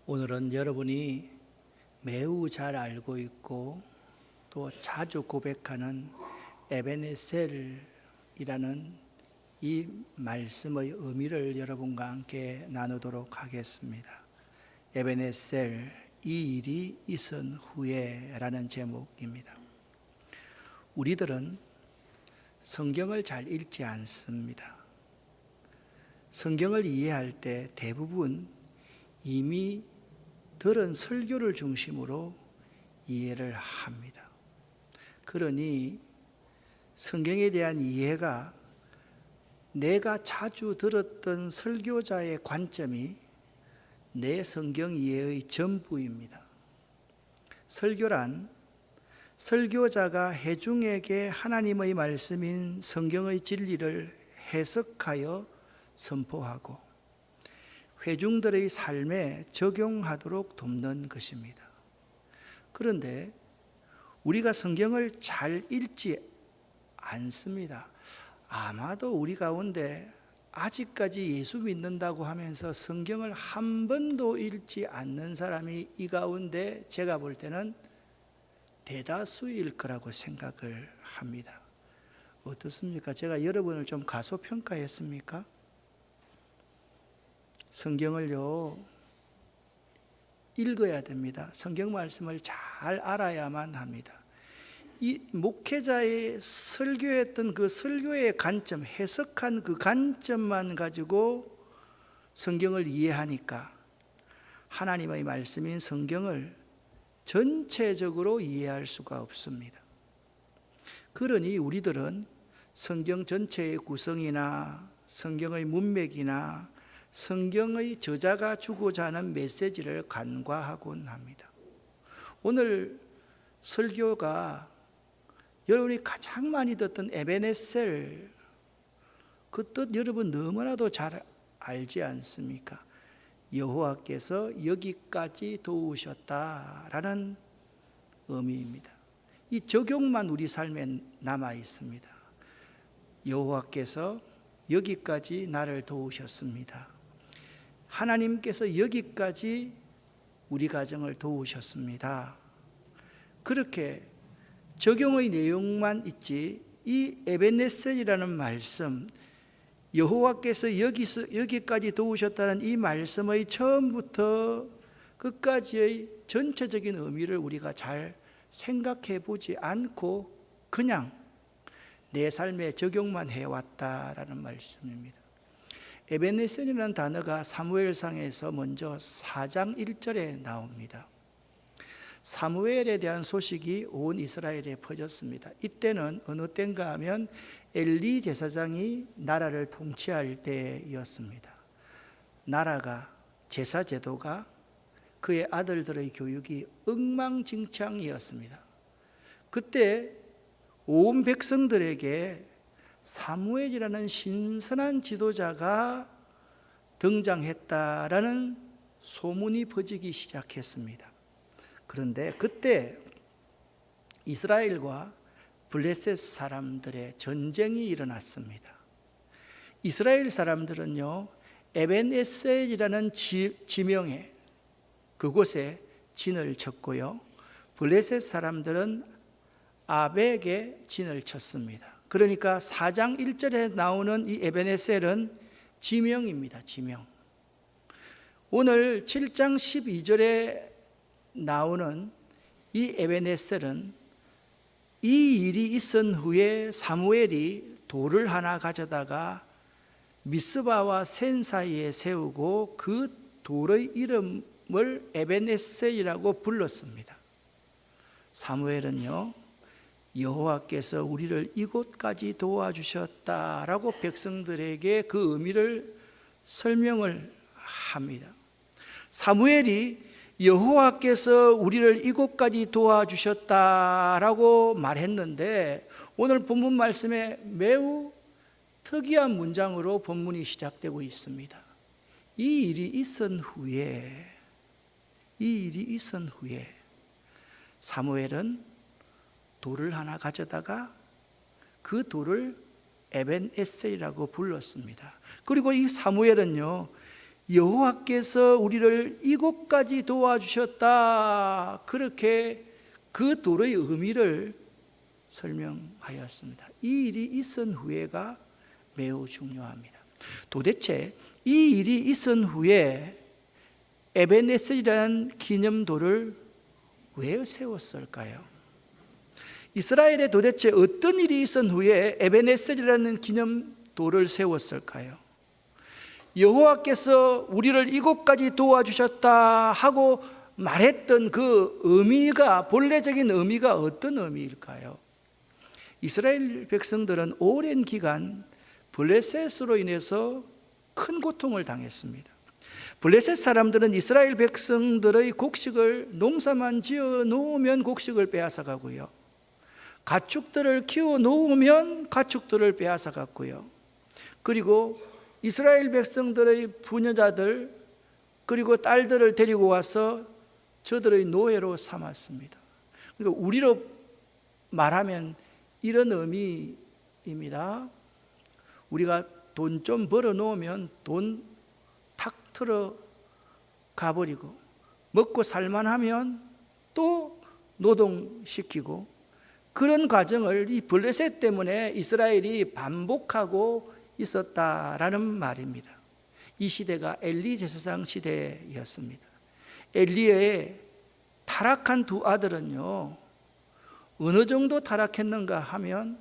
오늘은 여러분이 매우 잘 알고 있고 또 자주 고백하는 에베네셀이라는 이 말씀의 의미를 여러분과 함께 나누도록 하겠습니다. 에베네셀, 이 일이 있은 후에 라는 제목입니다. 우리들은 성경을 잘 읽지 않습니다. 성경을 이해할 때 대부분 이미 들은 설교를 중심으로 이해를 합니다. 그러니 성경에 대한 이해가 내가 자주 들었던 설교자의 관점이 내 성경 이해의 전부입니다. 설교란 설교자가 회중에게 하나님의 말씀인 성경의 진리를 해석하여 선포하고 회중들의 삶에 적용하도록 돕는 것입니다. 그런데 우리가 성경을 잘 읽지 않습니다. 아마도 우리 가운데 아직까지 예수 믿는다고 하면서 성경을 한 번도 읽지 않는 사람이 이 가운데 제가 볼 때는 대다수일 거라고 생각을 합니다. 어떻습니까? 제가 여러분을 좀 가소평가했습니까? 성경을요, 읽어야 됩니다. 성경 말씀을 잘 알아야만 합니다. 이 목회자의 설교했던 그 설교의 관점, 해석한 그 관점만 가지고 성경을 이해하니까 하나님의 말씀인 성경을 전체적으로 이해할 수가 없습니다. 그러니 우리들은 성경 전체의 구성이나 성경의 문맥이나 성경의 저자가 주고자 하는 메시지를 간과하곤 합니다. 오늘 설교가 여러분이 가장 많이 듣던 에베네셀, 그 뜻 여러분 너무나도 잘 알지 않습니까? 여호와께서 여기까지 도우셨다라는 의미입니다. 이 적용만 우리 삶에 남아 있습니다. 여호와께서 여기까지 나를 도우셨습니다. 하나님께서 여기까지 우리 가정을 도우셨습니다. 그렇게 적용의 내용만 있지 이 에베네셀이라는 말씀, 여호와께서 여기까지 도우셨다는 이 말씀의 처음부터 끝까지의 전체적인 의미를 우리가 잘 생각해 보지 않고 그냥 내 삶에 적용만 해왔다라는 말씀입니다. 에베네셀이라는 단어가 사무엘상에서 먼저 4장 1절에 나옵니다. 사무엘에 대한 소식이 온 이스라엘에 퍼졌습니다. 이때는 어느 때인가 하면 엘리 제사장이 나라를 통치할 때였습니다. 나라가, 제사 제도가, 그의 아들들의 교육이 엉망진창이었습니다. 그때 온 백성들에게 사무엘이라는 신선한 지도자가 등장했다라는 소문이 퍼지기 시작했습니다. 그런데 그때 이스라엘과 블레셋 사람들의 전쟁이 일어났습니다. 이스라엘 사람들은요, 에벤에셀이라는 지명에 그곳에 진을 쳤고요, 블레셋 사람들은 아벡에 진을 쳤습니다. 그러니까 4장 1절에 나오는 이 에베네셀은 지명입니다. 지명. 오늘 7장 12절에 나오는 이 에베네셀은 이 일이 있은 후에 사무엘이 돌을 하나 가져다가 미스바와 센 사이에 세우고 그 돌의 이름을 에베네셀이라고 불렀습니다. 사무엘은요, 여호와께서 우리를 이곳까지 도와주셨다라고 백성들에게 그 의미를 설명을 합니다. 사무엘이 여호와께서 우리를 이곳까지 도와주셨다라고 말했는데 오늘 본문 말씀에 매우 특이한 문장으로 본문이 시작되고 있습니다. 이 일이 있은 후에 사무엘은 돌을 하나 가져다가 그 돌을 에벤에셀이라고 불렀습니다. 그리고 이 사무엘은요, 여호와께서 우리를 이곳까지 도와주셨다. 그렇게 그 도의 의미를 설명하였습니다. 이 일이 있은 후에가 매우 중요합니다. 도대체 이 일이 있은 후에 에베네셀이라는 기념도를 왜 세웠을까요? 이스라엘에 도대체 어떤 일이 있은 후에 에베네셀이라는 기념도를 세웠을까요? 여호와께서 우리를 이곳까지 도와주셨다 하고 말했던 그 의미가, 본래적인 의미가 어떤 의미일까요? 이스라엘 백성들은 오랜 기간 블레셋으로 인해서 큰 고통을 당했습니다. 블레셋 사람들은 이스라엘 백성들의 곡식을, 농사만 지어 놓으면 곡식을 빼앗아 가고요, 가축들을 키워 놓으면 가축들을 빼앗아 갔고요, 그리고 이스라엘 백성들의 부녀자들 그리고 딸들을 데리고 와서 저들의 노예로 삼았습니다. 그러니까 우리로 말하면 이런 의미입니다. 우리가 돈 좀 벌어 놓으면 돈 탁 틀어 가버리고, 먹고 살만하면 또 노동시키고, 그런 과정을 이 블레셋 때문에 이스라엘이 반복하고 있었다라는 말입니다. 이 시대가 엘리 제사장 시대였습니다. 엘리의 타락한 두 아들은요, 어느 정도 타락했는가 하면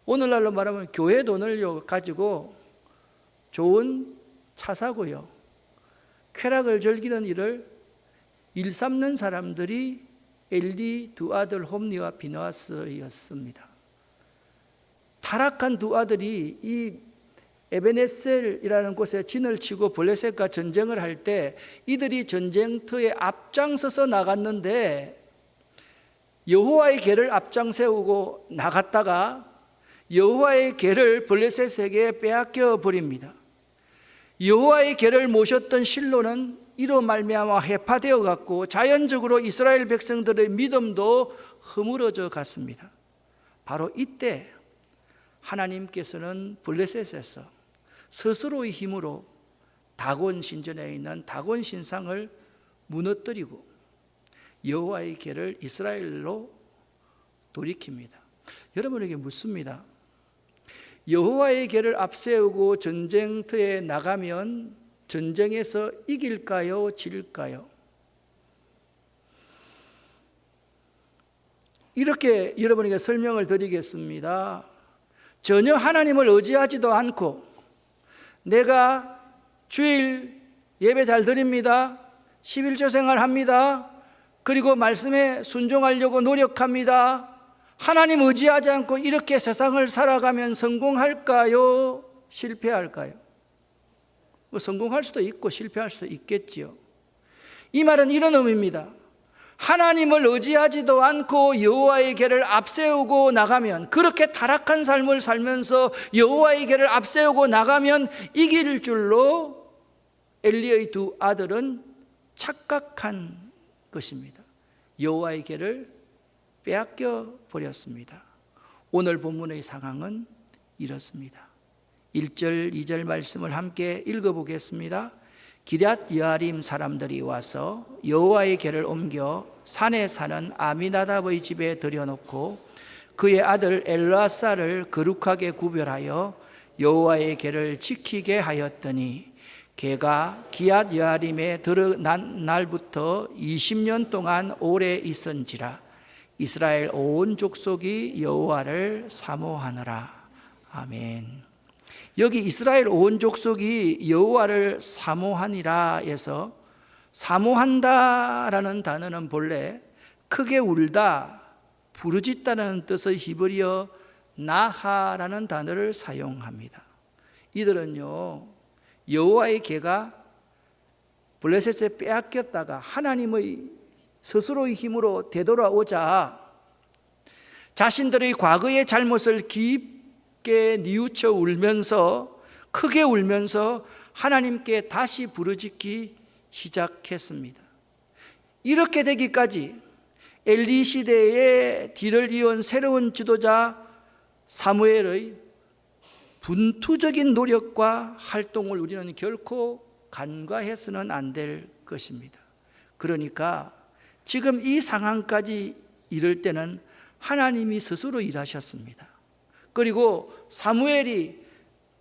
오늘날로 말하면 교회 돈을 가지고 좋은 차 사고요, 쾌락을 즐기는 일을 일삼는 사람들이 엘리 두 아들 홈리와 비느하스였습니다. 타락한 두 아들이 이 에베네셀이라는 곳에 진을 치고 블레셋과 전쟁을 할 때 이들이 전쟁터에 앞장서서 나갔는데, 여호와의 궤를 앞장 세우고 나갔다가 여호와의 궤를 블레셋에게 빼앗겨 버립니다. 여호와의 궤를 모셨던 실로는 이로 말미암아 해파되어 갔고, 자연적으로 이스라엘 백성들의 믿음도 허물어져 갔습니다. 바로 이때 하나님께서는 블레셋에서 스스로의 힘으로 다곤 신전에 있는 다곤 신상을 무너뜨리고 여호와의 궤를 이스라엘로 돌이킵니다. 여러분에게 묻습니다. 여호와의 궤를 앞세우고 전쟁터에 나가면 전쟁에서 이길까요? 질까요? 이렇게 여러분에게 설명을 드리겠습니다. 전혀 하나님을 의지하지도 않고, 내가 주일 예배 잘 드립니다, 11조 생활합니다, 그리고 말씀에 순종하려고 노력합니다, 하나님 의지하지 않고 이렇게 세상을 살아가면 성공할까요? 실패할까요? 성공할 수도 있고 실패할 수도 있겠지요. 이 말은 이런 의미입니다. 하나님을 의지하지도 않고 여호와의 궤를 앞세우고 나가면, 그렇게 타락한 삶을 살면서 여호와의 궤를 앞세우고 나가면 이길 줄로 엘리의 두 아들은 착각한 것입니다. 여호와의 궤를 빼앗겨 버렸습니다. 오늘 본문의 상황은 이렇습니다. 1절, 2절 말씀을 함께 읽어보겠습니다. 기럇 여아림 사람들이 와서 여호와의 궤를 옮겨 산에 사는 아미나답의 집에 들여놓고 그의 아들 엘르아사를 거룩하게 구별하여 여호와의 궤를 지키게 하였더니, 궤가 기럇 여아림에 들어난 날부터 20년 동안 오래 있은지라. 이스라엘 온 족속이 여호와를 사모하느라. 아멘. 여기 이스라엘 온 족속이 여호와를 사모하니라 해서, 사모한다라는 단어는 본래 크게 울다, 부르짖다라는 뜻의 히브리어 나하라는 단어를 사용합니다. 이들은요, 여호와의 궤가 블레셋에 빼앗겼다가 하나님의 스스로의 힘으로 되돌아오자 자신들의 과거의 잘못을 깊게 뉘우쳐 울면서, 크게 울면서 하나님께 다시 부르짖기 시작했습니다. 이렇게 되기까지 엘리 시대의 뒤를 이은 새로운 지도자 사무엘의 분투적인 노력과 활동을 우리는 결코 간과해서는 안 될 것입니다. 그러니까 지금 이 상황까지 이를 때는 하나님이 스스로 일하셨습니다. 그리고 사무엘이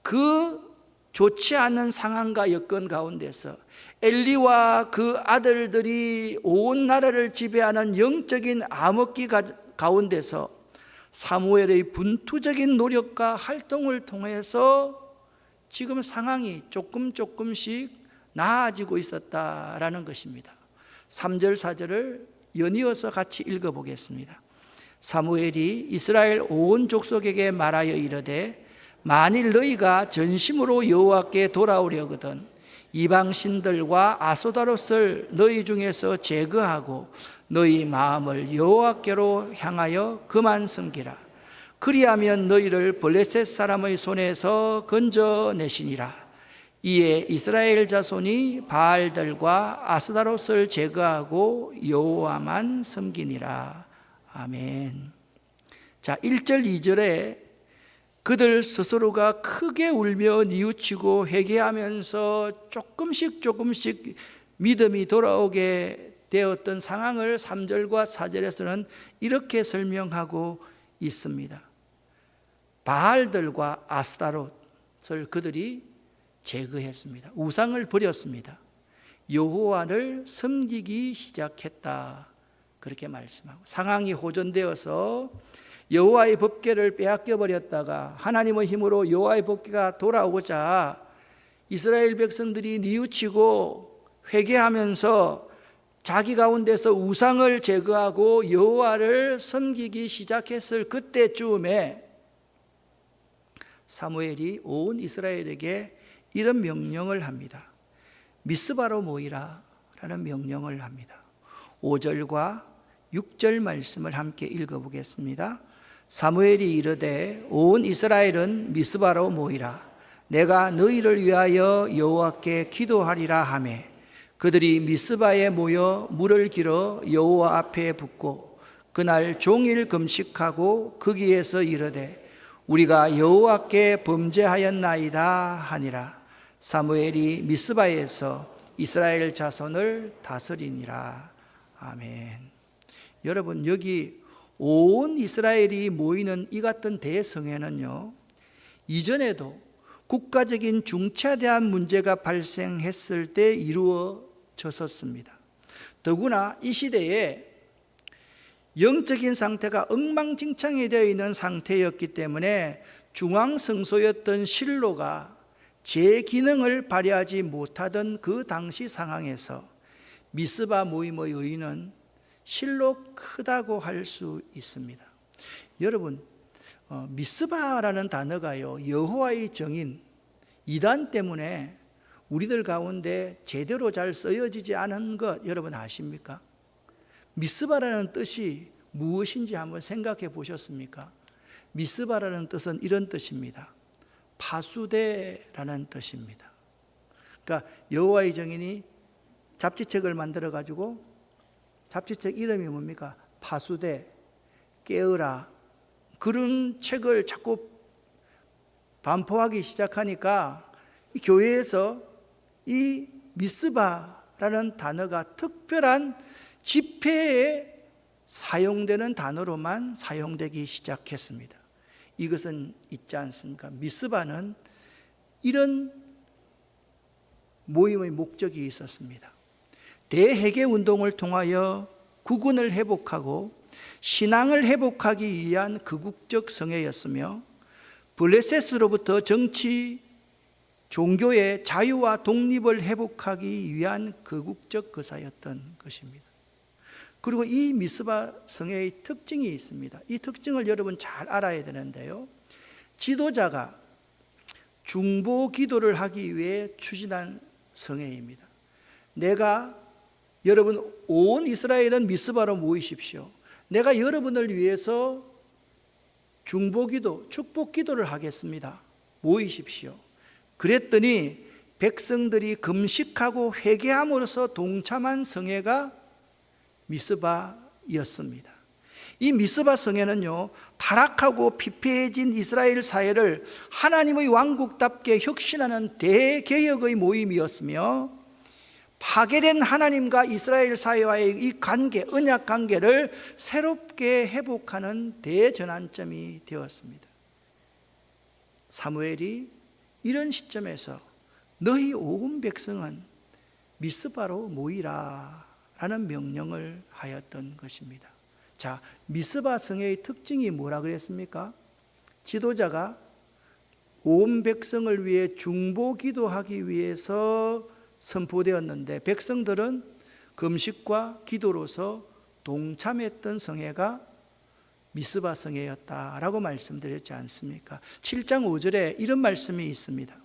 그 좋지 않은 상황과 여건 가운데서 엘리와 그 아들들이 온 나라를 지배하는 영적인 암흑기 가운데서 사무엘의 분투적인 노력과 활동을 통해서 지금 상황이 조금씩 나아지고 있었다라는 것입니다. 3절 4절을 연이어서 같이 읽어보겠습니다. 사무엘이 이스라엘 온 족속에게 말하여 이르되 만일 너희가 전심으로 여호와께 돌아오려거든 이방 신들과 아스타롯을 너희 중에서 제거하고 너희 마음을 여호와께로 향하여 그만 섬기라. 그리하면 너희를 블레셋 사람의 손에서 건져내시니라. 이에 이스라엘 자손이 바알들과 아스타롯을 제거하고 여호와만 섬기니라. 아멘. 자, 1절 2절에 그들 스스로가 크게 울며 뉘우치고 회개하면서 조금씩 믿음이 돌아오게 되었던 상황을 3절과 4절에서는 이렇게 설명하고 있습니다. 바알들과 아스타롯을 그들이 제거했습니다. 우상을 버렸습니다. 여호와를 섬기기 시작했다. 그렇게 말씀하고 상황이 호전되어서 여호와의 법궤를 빼앗겨 버렸다가 하나님의 힘으로 여호와의 법궤가 돌아오자 이스라엘 백성들이 뉘우치고 회개하면서 자기 가운데서 우상을 제거하고 여호와를 섬기기 시작했을 그때쯤에 사무엘이 온 이스라엘에게 이런 명령을 합니다. 미스바로 모이라 라는 명령을 합니다. 5절과 6절 말씀을 함께 읽어보겠습니다. 사무엘이 이르되 온 이스라엘은 미스바로 모이라. 내가 너희를 위하여 여호와께 기도하리라 하매 그들이 미스바에 모여 물을 길어 여호와 앞에 붓고 그날 종일 금식하고 거기에서 이르되 우리가 여호와께 범죄하였나이다 하니라. 사무엘이 미스바에서 이스라엘 자손을 다스리니라. 아멘. 여러분, 여기 온 이스라엘이 모이는 이 같은 대성회는요, 이전에도 국가적인 중차대한 문제가 발생했을 때 이루어졌었습니다. 더구나 이 시대에 영적인 상태가 엉망진창이 되어 있는 상태였기 때문에 중앙성소였던 실로가 제 기능을 발휘하지 못하던 그 당시 상황에서 미스바 모임의 의의는 실로 크다고 할 수 있습니다. 여러분, 미스바라는 단어가요, 여호와의 정인 이단 때문에 우리들 가운데 제대로 잘 쓰여지지 않은 것 여러분 아십니까? 미스바라는 뜻이 무엇인지 한번 생각해 보셨습니까? 미스바라는 뜻은 이런 뜻입니다. 파수대라는 뜻입니다. 그러니까 여호와의 정인이 잡지책을 만들어 가지고 잡지책 이름이 뭡니까? 파수대, 깨어라, 그런 책을 자꾸 반포하기 시작하니까 이 교회에서 이 미스바라는 단어가 특별한 집회에 사용되는 단어로만 사용되기 시작했습니다. 이것은 있지 않습니까? 미스바는 이런 모임의 목적이 있었습니다. 대회개 운동을 통하여 국운을 회복하고 신앙을 회복하기 위한 극국적 성회였으며 블레셋으로부터 정치, 종교의 자유와 독립을 회복하기 위한 극국적 거사였던 것입니다. 그리고 이 미스바 성회의 특징이 있습니다. 이 특징을 여러분 잘 알아야 되는데요, 지도자가 중보 기도를 하기 위해 추진한 성회입니다. 내가 여러분 온 이스라엘은 미스바로 모이십시오. 내가 여러분을 위해서 중보기도, 축복기도를 하겠습니다. 모이십시오. 그랬더니 백성들이 금식하고 회개함으로써 동참한 성회가 미스바였습니다. 이 미스바 성회는요, 타락하고 피폐해진 이스라엘 사회를 하나님의 왕국답게 혁신하는 대개혁의 모임이었으며, 파괴된 하나님과 이스라엘 사회와의 이 관계, 언약 관계를 새롭게 회복하는 대전환점이 되었습니다. 사무엘이 이런 시점에서 너희 온 백성은 미스바로 모이라 라는 명령을 하였던 것입니다. 자, 미스바 성회의 특징이 뭐라 그랬습니까? 지도자가 온 백성을 위해 중보 기도하기 위해서 선포되었는데, 백성들은 금식과 기도로서 동참했던 성회가 미스바 성회였다라고 말씀드렸지 않습니까? 7장 5절에 이런 말씀이 있습니다.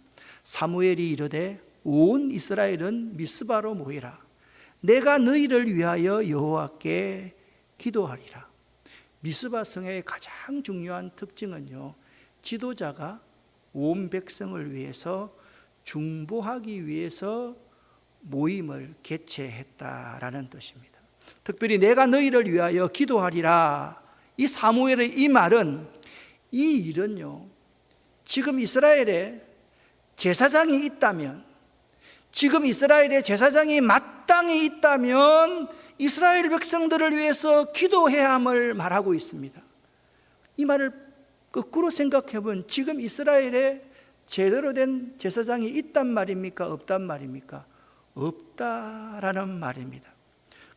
사무엘이 이르되 온 이스라엘은 미스바로 모이라. 내가 너희를 위하여 여호와께 기도하리라. 미스바 성회의 가장 중요한 특징은요, 지도자가 온 백성을 위해서 중보하기 위해서 모임을 개최했다라는 뜻입니다. 특별히 내가 너희를 위하여 기도하리라, 이 사무엘의 이 말은, 이 일은요, 지금 이스라엘에 제사장이 있다면, 지금 이스라엘에 제사장이 마땅히 있다면 이스라엘 백성들을 위해서 기도해야 함을 말하고 있습니다. 이 말을 거꾸로 생각해 보면 지금 이스라엘에 제대로 된 제사장이 있단 말입니까? 없단 말입니까? 없다라는 말입니다.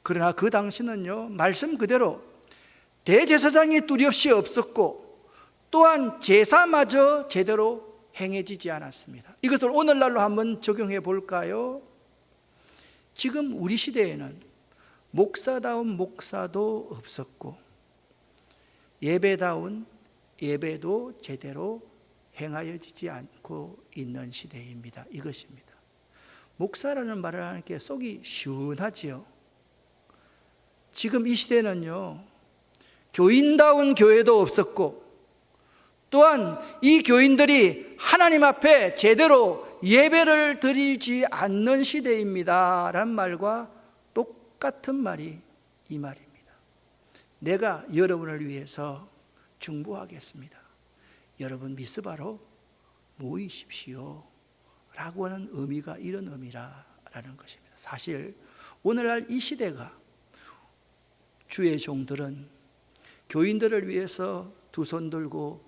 그러나 그 당시는요, 말씀 그대로 대제사장이 뚜렷이 없었고, 또한 제사마저 제대로 행해지지 않았습니다. 이것을 오늘날로 한번 적용해 볼까요? 지금 우리 시대에는 목사다운 목사도 없었고, 예배다운 예배도 제대로 행하여지지 않고 있는 시대입니다. 이것입니다. 목사라는 말을 하니까 속이 시원하지요. 지금 이 시대는요, 교인다운 교회도 없었고, 또한 이 교인들이 하나님 앞에 제대로 예배를 드리지 않는 시대입니다 라는 말과 똑같은 말이 이 말입니다. 내가 여러분을 위해서 중보하겠습니다. 여러분 미스바로 모이십시오 라고 하는 의미가 이런 의미라는 것입니다. 사실 오늘날 이 시대가, 주의 종들은 교인들을 위해서 두 손 들고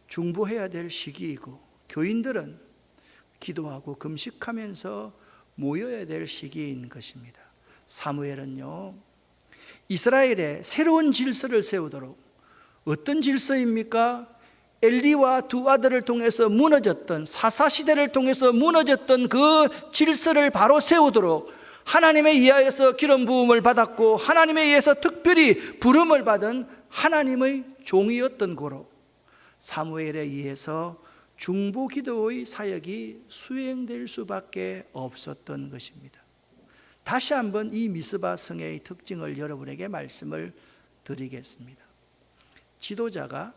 중보해야 될 시기이고, 교인들은 기도하고 금식하면서 모여야 될 시기인 것입니다. 사무엘은요, 이스라엘에 새로운 질서를 세우도록, 어떤 질서입니까? 엘리와 두 아들을 통해서 무너졌던, 사사시대를 통해서 무너졌던 그 질서를 바로 세우도록 하나님에 의하여서 기름 부음을 받았고, 하나님에 의해서 특별히 부름을 받은 하나님의 종이었던 고로 사무엘에 의해서 중보 기도의 사역이 수행될 수밖에 없었던 것입니다. 다시 한번 이 미스바 성회의 특징을 여러분에게 말씀을 드리겠습니다. 지도자가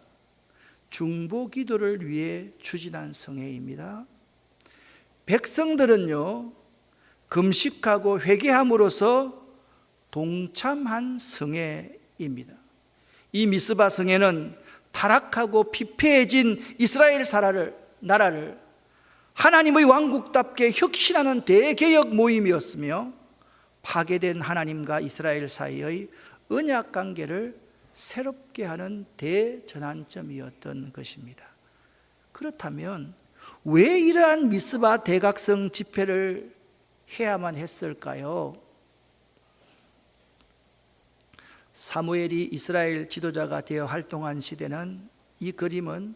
중보 기도를 위해 추진한 성회입니다. 백성들은요, 금식하고 회개함으로써 동참한 성회입니다. 이 미스바 성회는 타락하고 피폐해진 이스라엘 나라를 하나님의 왕국답게 혁신하는 대개혁 모임이었으며, 파괴된 하나님과 이스라엘 사이의 언약 관계를 새롭게 하는 대전환점이었던 것입니다. 그렇다면 왜 이러한 미스바 대각성 집회를 해야만 했을까요? 사무엘이 이스라엘 지도자가 되어 활동한 시대는, 이 그림은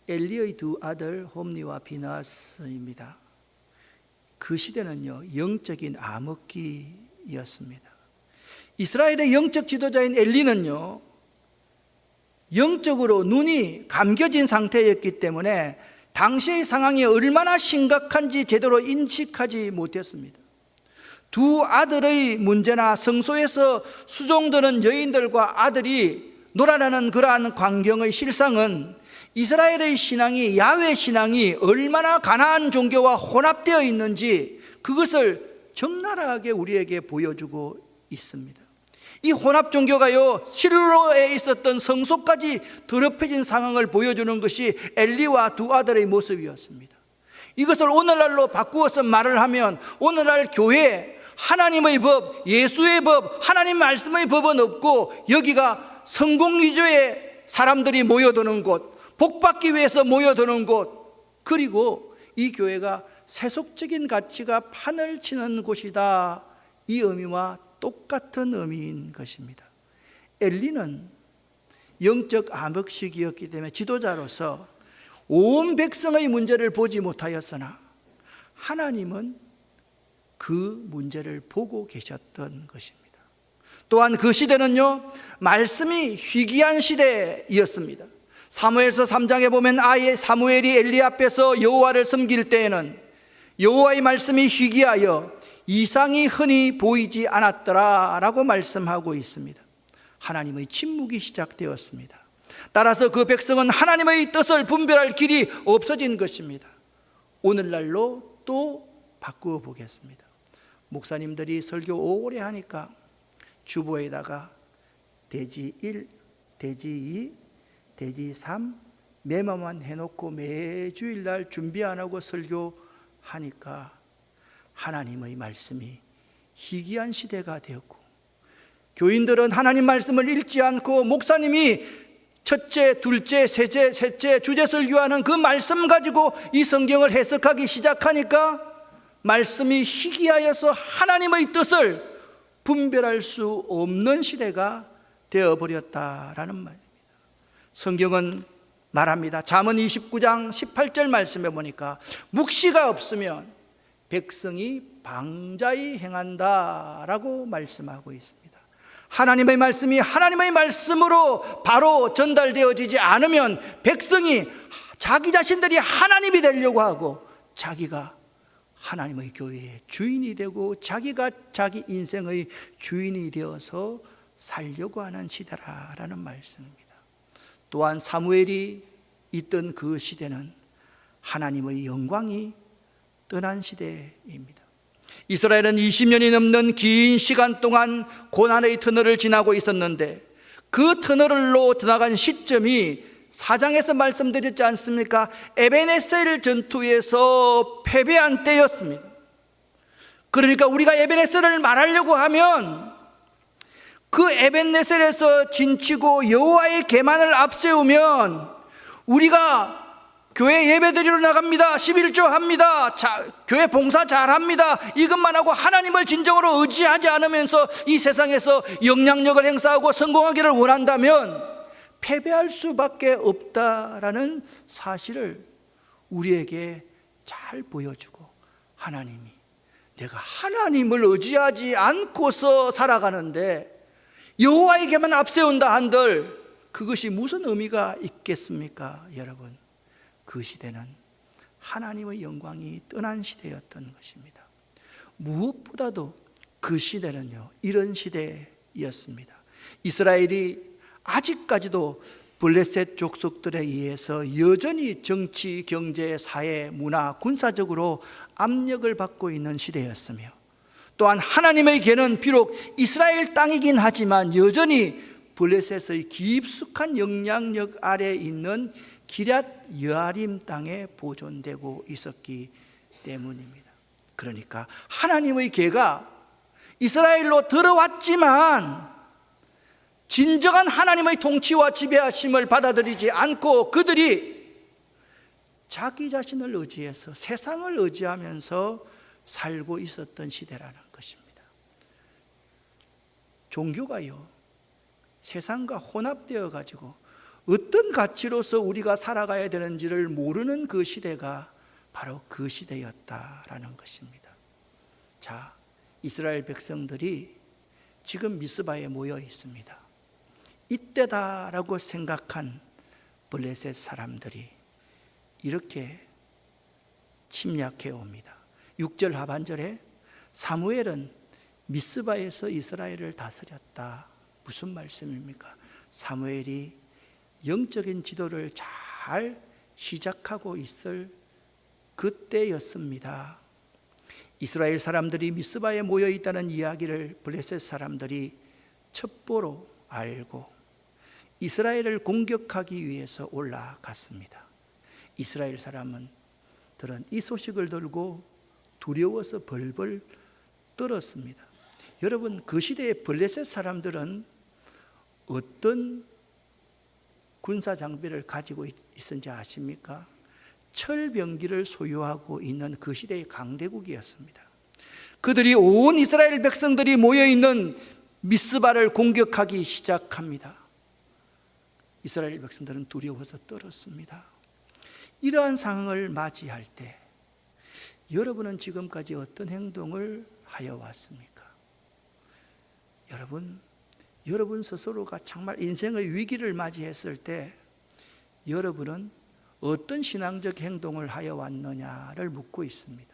엘리의 두 아들 홈니와 비나스입니다. 그 시대는요, 영적인 암흑기였습니다. 이스라엘의 영적 지도자인 엘리는요, 영적으로 눈이 감겨진 상태였기 때문에 당시의 상황이 얼마나 심각한지 제대로 인식하지 못했습니다. 두 아들의 문제나 성소에서 수종드는 여인들과 아들이 놀아나는 그러한 광경의 실상은 이스라엘의 신앙이, 야훼 신앙이 얼마나 가나안 종교와 혼합되어 있는지 그것을 적나라하게 우리에게 보여주고 있습니다. 이 혼합 종교가요, 실로에 있었던 성소까지 더럽혀진 상황을 보여주는 것이 엘리와 두 아들의 모습이었습니다. 이것을 오늘날로 바꾸어서 말을 하면 오늘날 교회에 하나님의 법, 예수의 법, 하나님 말씀의 법은 없고 여기가 성공 위주의 사람들이 모여드는 곳, 복받기 위해서 모여드는 곳, 그리고 이 교회가 세속적인 가치가 판을 치는 곳이다, 이 의미와 똑같은 의미인 것입니다. 엘리는 영적 암흑시기였기 때문에 지도자로서 온 백성의 문제를 보지 못하였으나 하나님은 그 문제를 보고 계셨던 것입니다. 또한 그 시대는요, 말씀이 희귀한 시대였습니다. 사무엘서 3장에 보면 아예 사무엘이 엘리 앞에서 여호와를 섬길 때에는 여호와의 말씀이 희귀하여 이상이 흔히 보이지 않았더라라고 말씀하고 있습니다. 하나님의 침묵이 시작되었습니다. 따라서 그 백성은 하나님의 뜻을 분별할 길이 없어진 것입니다. 오늘날로 또 바꾸어 보겠습니다. 목사님들이 설교 오래 하니까 주보에다가 대지 1, 대지 2, 대지 3 메모만 해놓고 매주일날 준비 안 하고 설교하니까 하나님의 말씀이 희귀한 시대가 되었고, 교인들은 하나님 말씀을 읽지 않고 목사님이 첫째, 둘째, 셋째 주제 설교하는 그 말씀 가지고 이 성경을 해석하기 시작하니까 말씀이 희귀하여서 하나님의 뜻을 분별할 수 없는 시대가 되어버렸다라는 말입니다. 성경은 말합니다. 잠언 29장 18절 말씀에 보니까 묵시가 없으면 백성이 방자히 행한다라고 말씀하고 있습니다. 하나님의 말씀이 하나님의 말씀으로 바로 전달되어지지 않으면 백성이 자기 자신들이 하나님이 되려고 하고 자기가 하나님의 교회의 주인이 되고 자기가 자기 인생의 주인이 되어서 살려고 하는 시대라는 말씀입니다. 또한 사무엘이 있던 그 시대는 하나님의 영광이 떠난 시대입니다. 이스라엘은 20년이 넘는 긴 시간 동안 고난의 터널을 지나고 있었는데 그 터널로 지나간 시점이 4장에서 말씀드렸지 않습니까? 에베네셀 전투에서 패배한 때였습니다. 그러니까 우리가 에베네셀을 말하려고 하면 그 에벤네셀에서 진치고 여호와의 계만을 앞세우면 우리가 교회 예배드리러 나갑니다, 11조 합니다, 교회 봉사 잘합니다, 이것만 하고 하나님을 진정으로 의지하지 않으면서 이 세상에서 영향력을 행사하고 성공하기를 원한다면 패배할 수밖에 없다라는 사실을 우리에게 잘 보여주고, 하나님이 내가 하나님을 의지하지 않고서 살아가는데 여호와에게만 앞세운다 한들 그것이 무슨 의미가 있겠습니까? 여러분, 그 시대는 하나님의 영광이 떠난 시대였던 것입니다. 무엇보다도 그 시대는요, 이런 시대였습니다. 이스라엘이 아직까지도 블레셋 족속들에 의해서 여전히 정치, 경제, 사회, 문화, 군사적으로 압력을 받고 있는 시대였으며, 또한 하나님의 궤는 비록 이스라엘 땅이긴 하지만 여전히 블레셋의 깊숙한 영향력 아래에 있는 기럇 여아림 땅에 보존되고 있었기 때문입니다. 그러니까 하나님의 궤가 이스라엘로 들어왔지만 진정한 하나님의 통치와 지배하심을 받아들이지 않고 그들이 자기 자신을 의지해서 세상을 의지하면서 살고 있었던 시대라는 것입니다. 종교가요, 세상과 혼합되어 가지고 어떤 가치로서 우리가 살아가야 되는지를 모르는 그 시대가 바로 그 시대였다라는 것입니다. 자, 이스라엘 백성들이 지금 미스바에 모여 있습니다. 이때다라고 생각한 블레셋 사람들이 이렇게 침략해 옵니다. 6절 하반절에 사무엘은 미스바에서 이스라엘을 다스렸다. 무슨 말씀입니까? 사무엘이 영적인 지도를 잘 시작하고 있을 그때였습니다. 이스라엘 사람들이 미스바에 모여 있다는 이야기를 블레셋 사람들이 첩보로 알고 이스라엘을 공격하기 위해서 올라갔습니다. 이스라엘 사람들은 이 소식을 들고 두려워서 벌벌 떨었습니다. 여러분, 그 시대의 블레셋 사람들은 어떤 군사 장비를 가지고 있었는지 아십니까? 철병기를 소유하고 있는 그 시대의 강대국이었습니다. 그들이 온 이스라엘 백성들이 모여있는 미스바를 공격하기 시작합니다. 이스라엘 백성들은 두려워서 떨었습니다. 이러한 상황을 맞이할 때 여러분은 지금까지 어떤 행동을 하여 왔습니까? 여러분 스스로가 정말 인생의 위기를 맞이했을 때 여러분은 어떤 신앙적 행동을 하여 왔느냐를 묻고 있습니다.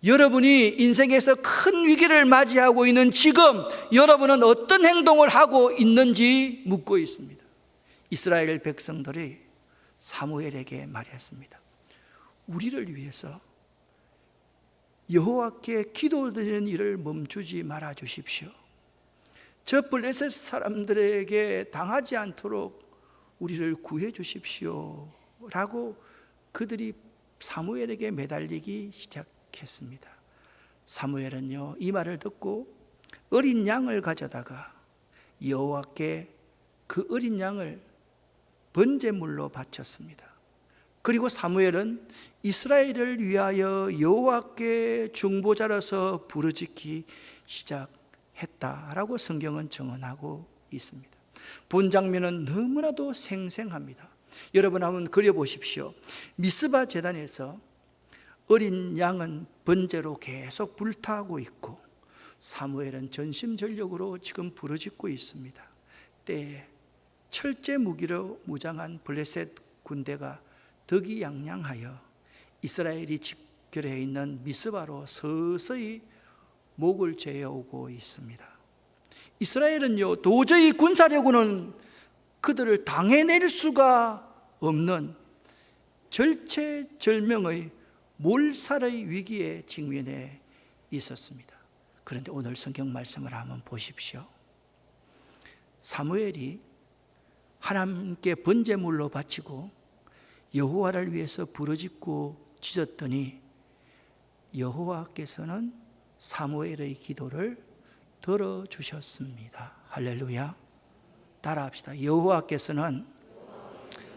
여러분이 인생에서 큰 위기를 맞이하고 있는 지금 여러분은 어떤 행동을 하고 있는지 묻고 있습니다. 이스라엘 백성들이 사무엘에게 말했습니다. 우리를 위해서 여호와께 기도드리는 일을 멈추지 말아 주십시오. 저 블레셋 사람들에게 당하지 않도록 우리를 구해 주십시오 라고 그들이 사무엘에게 매달리기 시작했습니다. 사무엘은요, 이 말을 듣고 어린 양을 가져다가 여호와께 그 어린 양을 번제물로 바쳤습니다. 그리고 사무엘은 이스라엘을 위하여 여호와께 중보자로서 부르짖기 시작했다라고 성경은 증언하고 있습니다. 본 장면은 너무나도 생생합니다. 여러분 한번 그려보십시오. 미스바 제단에서 어린 양은 번제로 계속 불타고 있고 사무엘은 전심전력으로 지금 부르짖고 있습니다. 때에 철제 무기로 무장한 블레셋 군대가 덕이양양하여 이스라엘이 집결해 있는 미스바로 서서히 목을 죄어오고 있습니다. 이스라엘은요, 도저히 군사력으로는 그들을 당해낼 수가 없는 절체절명의 몰살의 위기에 직면해 있었습니다. 그런데 오늘 성경 말씀을 한번 보십시오. 사무엘이 하나님께 번제물로 바치고 여호와를 위해서 부르짖고 짖었더니 여호와께서는 사무엘의 기도를 들어주셨습니다. 할렐루야. 따라합시다. 여호와께서는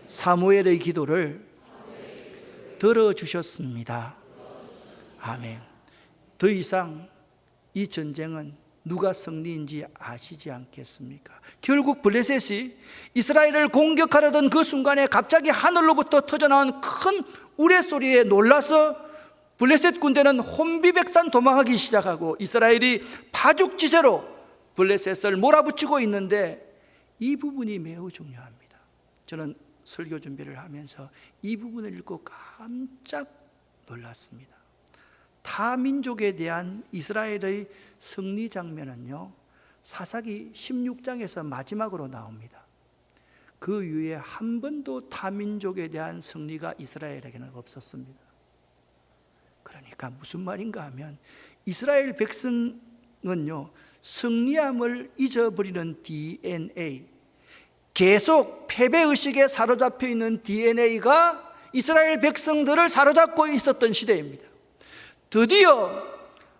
사무엘의 기도를 들어주셨습니다. 아멘. 더 이상 이 전쟁은 누가 승리인지 아시지 않겠습니까? 결국 블레셋이 이스라엘을 공격하려던 그 순간에 갑자기 하늘로부터 터져나온 큰 우레소리에 놀라서 블레셋 군대는 혼비백산 도망하기 시작하고 이스라엘이 파죽지세로 블레셋을 몰아붙이고 있는데 이 부분이 매우 중요합니다. 저는 설교 준비를 하면서 이 부분을 읽고 깜짝 놀랐습니다. 타민족에 대한 이스라엘의 승리 장면은요, 사사기 16장에서 마지막으로 나옵니다. 그 이후에 한 번도 타민족에 대한 승리가 이스라엘에게는 없었습니다. 그러니까 무슨 말인가 하면 이스라엘 백성은요, 승리함을 잊어버리는 DNA, 계속 패배의식에 사로잡혀 있는 DNA가 이스라엘 백성들을 사로잡고 있었던 시대입니다. 드디어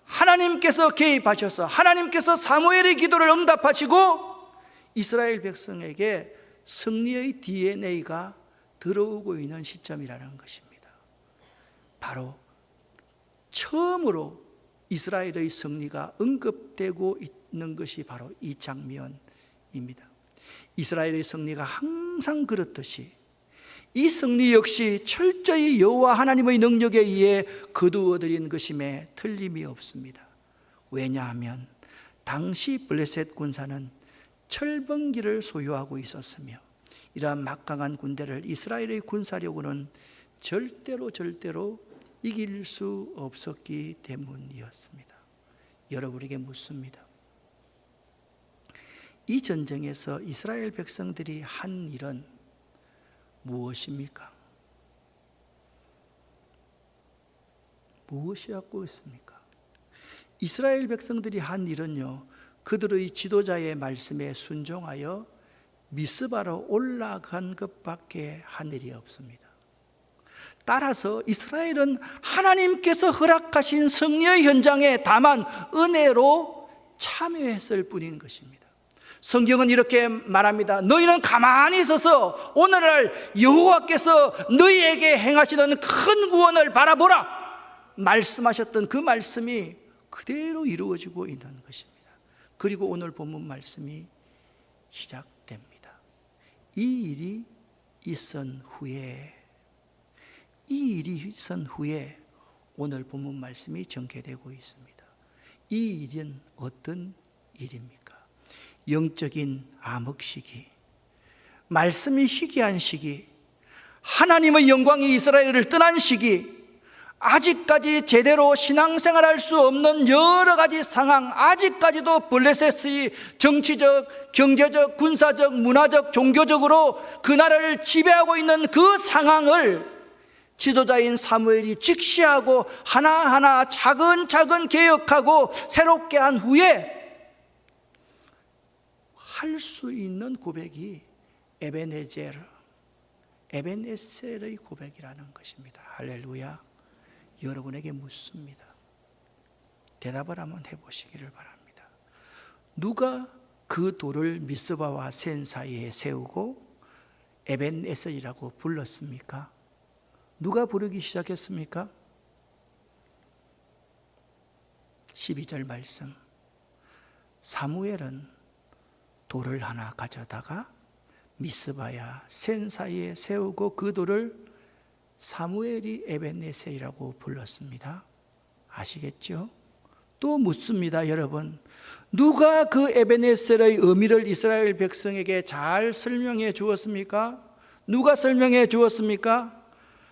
하나님께서 개입하셔서 하나님께서 사무엘의 기도를 응답하시고 이스라엘 백성에게 승리의 DNA가 들어오고 있는 시점이라는 것입니다. 바로 처음으로 이스라엘의 승리가 언급되고 있는 것이 바로 이 장면입니다. 이스라엘의 승리가 항상 그렇듯이 이 승리 역시 철저히 여호와 하나님의 능력에 의해 거두어들인 것임에 틀림이 없습니다. 왜냐하면 당시 블레셋 군사는 철번기를 소유하고 있었으며 이러한 막강한 군대를 이스라엘의 군사력으로는 절대로 이길 수 없었기 때문이었습니다. 여러분에게 묻습니다. 이 전쟁에서 이스라엘 백성들이 한 일은 무엇입니까? 무엇이었고 있습니까? 이스라엘 백성들이 한 일은요, 그들의 지도자의 말씀에 순종하여 미스바로 올라간 것밖에 한 일이 없습니다. 따라서 이스라엘은 하나님께서 허락하신 승리의 현장에 다만 은혜로 참여했을 뿐인 것입니다. 성경은 이렇게 말합니다. 너희는 가만히 있어서 오늘날 여호와께서 너희에게 행하시는 큰 구원을 바라보라 말씀하셨던 그 말씀이 그대로 이루어지고 있는 것입니다. 그리고 오늘 본문 말씀이 시작됩니다. 이 일이 있은 후에 오늘 본문 말씀이 전개되고 있습니다. 이 일은 어떤 일입니까? 영적인 암흑 시기, 말씀이 희귀한 시기, 하나님의 영광이 이스라엘을 떠난 시기, 아직까지 제대로 신앙생활할 수 없는 여러 가지 상황, 아직까지도 블레셋의 정치적, 경제적, 군사적, 문화적, 종교적으로 그 나라를 지배하고 있는 그 상황을 지도자인 사무엘이 직시하고 하나하나 차근차근 개혁하고 새롭게 한 후에 할 수 있는 고백이 에베네셀의 고백이라는 것입니다. 할렐루야. 여러분에게 묻습니다. 대답을 한번 해보시기를 바랍니다. 누가 그 돌을 미스바와 센 사이에 세우고 에벤에셀이라고 불렀습니까? 누가 부르기 시작했습니까? 12절 말씀. 사무엘은 돌을 하나 가져다가 미스바야 센 사이에 세우고 그 돌을 사무엘이 에벤에셀이라고 불렀습니다. 아시겠죠? 또 묻습니다, 여러분. 누가 그 에벤에셀의 의미를 이스라엘 백성에게 잘 설명해 주었습니까? 누가 설명해 주었습니까?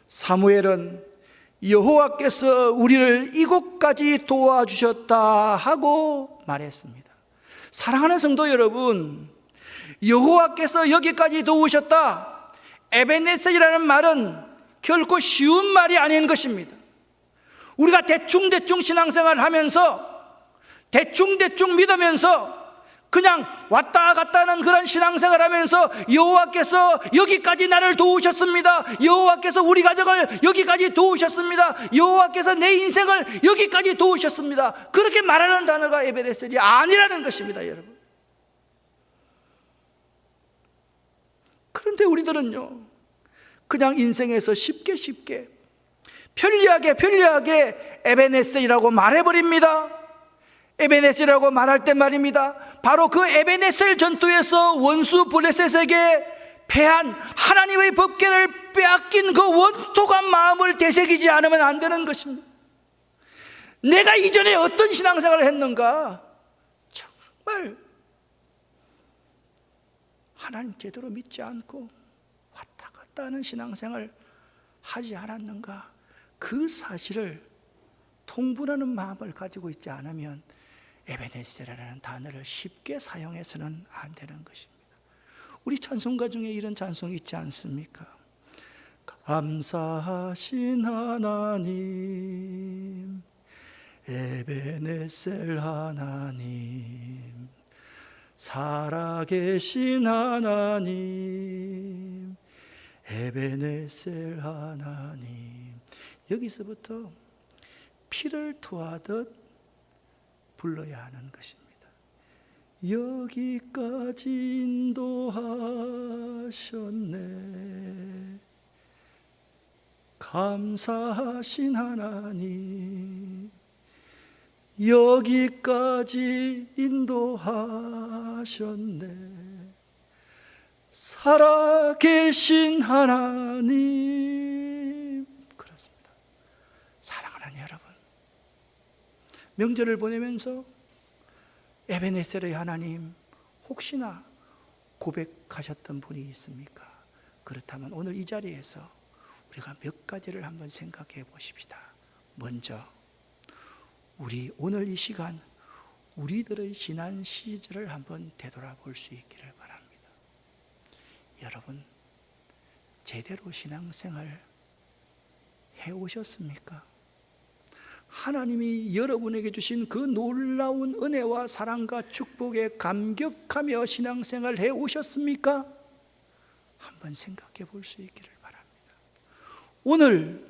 사무엘은 여호와께서 우리를 이곳까지 도와주셨다 하고 말했습니다. 사랑하는 성도 여러분, 여호와께서 여기까지 도우셨다, 에벤에셀이라는 말은 결코 쉬운 말이 아닌 것입니다. 우리가 대충 신앙생활을 하면서 대충 믿으면서 그냥 왔다 갔다 하는 그런 신앙생활을 하면서 여호와께서 여기까지 나를 도우셨습니다, 여호와께서 우리 가정을 여기까지 도우셨습니다, 여호와께서 내 인생을 여기까지 도우셨습니다, 그렇게 말하는 단어가 에베네셀이 아니라는 것입니다, 여러분. 그런데 우리들은요, 그냥 인생에서 쉽게 편리하게 에베네셀이라고 말해버립니다. 에베네셀이라고 말할 때 말입니다, 바로 그 에베네셀 전투에서 원수 블레셋에게 패한 하나님의 법궤를 빼앗긴 그 원통한 마음을 되새기지 않으면 안 되는 것입니다. 내가 이전에 어떤 신앙생활을 했는가, 정말 하나님 제대로 믿지 않고 왔다 갔다 하는 신앙생활 하지 않았는가, 그 사실을 통분하는 마음을 가지고 있지 않으면 에베네셀이라는 단어를 쉽게 사용해서는 안 되는 것입니다. 우리 찬송가 중에 이런 찬송이 있지 않습니까? 감사하신 하나님, 에베네셀 하나님, 살아계신 하나님, 에베네셀 하나님. 여기서부터 피를 토하듯 불러야 하는 것입니다. 여기까지 인도하셨네, 감사하신 하나님, 여기까지 인도하셨네, 살아계신 하나님. 그렇습니다. 사랑하는 여러분, 명절을 보내면서 에베네셀의 하나님 혹시나 고백하셨던 분이 있습니까? 그렇다면 오늘 이 자리에서 우리가 몇 가지를 한번 생각해 보십시다. 먼저 우리 오늘 이 시간 우리들의 지난 시절을 한번 되돌아볼 수 있기를 바랍니다. 여러분, 제대로 신앙생활 해오셨습니까? 하나님이 여러분에게 주신 그 놀라운 은혜와 사랑과 축복에 감격하며 신앙생활 해 오셨습니까? 한번 생각해 볼 수 있기를 바랍니다. 오늘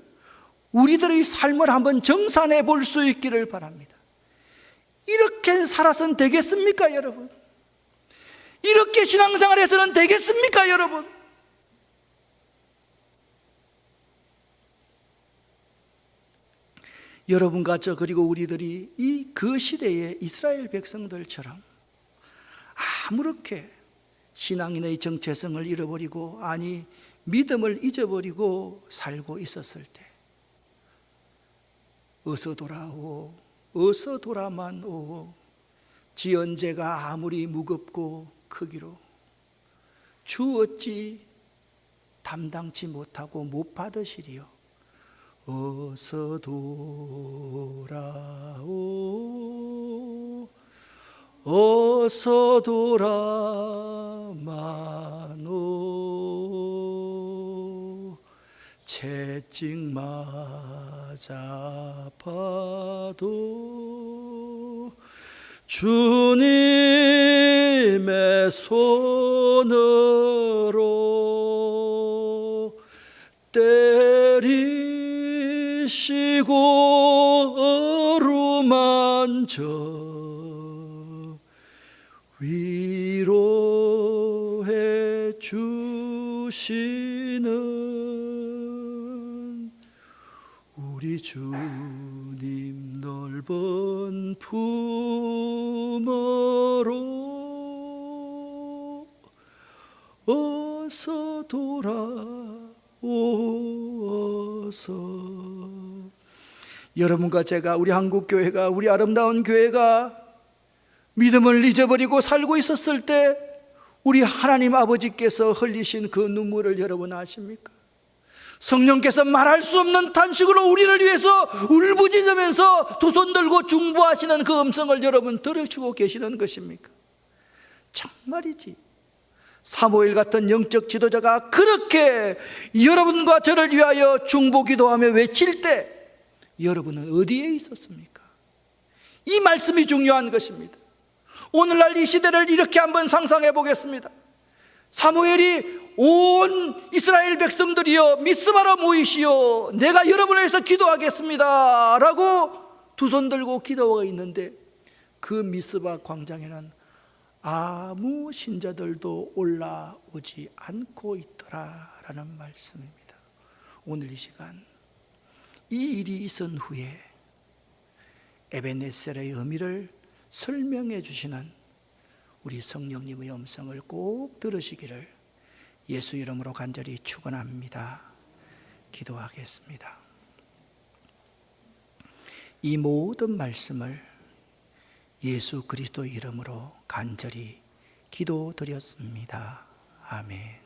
우리들의 삶을 한번 정산해 볼 수 있기를 바랍니다. 이렇게 살아서는 되겠습니까, 여러분? 이렇게 신앙생활해서는 되겠습니까, 여러분? 여러분과 저 그리고 우리들이 이 그 시대의 이스라엘 백성들처럼 아무렇게 신앙인의 정체성을 잃어버리고, 아니 믿음을 잊어버리고 살고 있었을 때, 어서 돌아오, 어서 돌아만 오, 지연제가 아무리 무겁고 크기로 주 어찌 담당치 못하고 못 받으시리요. 어서 돌아오, 어서 돌아만 오, 채찍 맞아 봐도 주님의 손으로 때리시고 어루만져 위로해 주시는 우리 주님 넓은 품으로 어서 돌아오어서. 여러분과 제가, 우리 한국교회가, 우리 아름다운 교회가 믿음을 잊어버리고 살고 있었을 때 우리 하나님 아버지께서 흘리신 그 눈물을 여러분 아십니까? 성령께서 말할 수 없는 탄식으로 우리를 위해서 울부짖으면서 두 손 들고 중보하시는 그 음성을 여러분 들으시고 계시는 것입니까? 정말이지, 사무엘 같은 영적 지도자가 그렇게 여러분과 저를 위하여 중보 기도하며 외칠 때 여러분은 어디에 있었습니까? 이 말씀이 중요한 것입니다. 오늘날 이 시대를 이렇게 한번 상상해 보겠습니다. 사무엘이 온 이스라엘 백성들이여 미스바로 모이시오, 내가 여러분을 위해서 기도하겠습니다 라고 두 손 들고 기도하고 있는데, 그 미스바 광장에는 아무 신자들도 올라오지 않고 있더라라는 말씀입니다. 오늘 이 시간 이 일이 있은 후에 에베네셀의 의미를 설명해 주시는 우리 성령님의 음성을 꼭 들으시기를 예수 이름으로 간절히 축원합니다. 기도하겠습니다. 이 모든 말씀을 예수 그리스도 이름으로 간절히 기도드렸습니다. 아멘.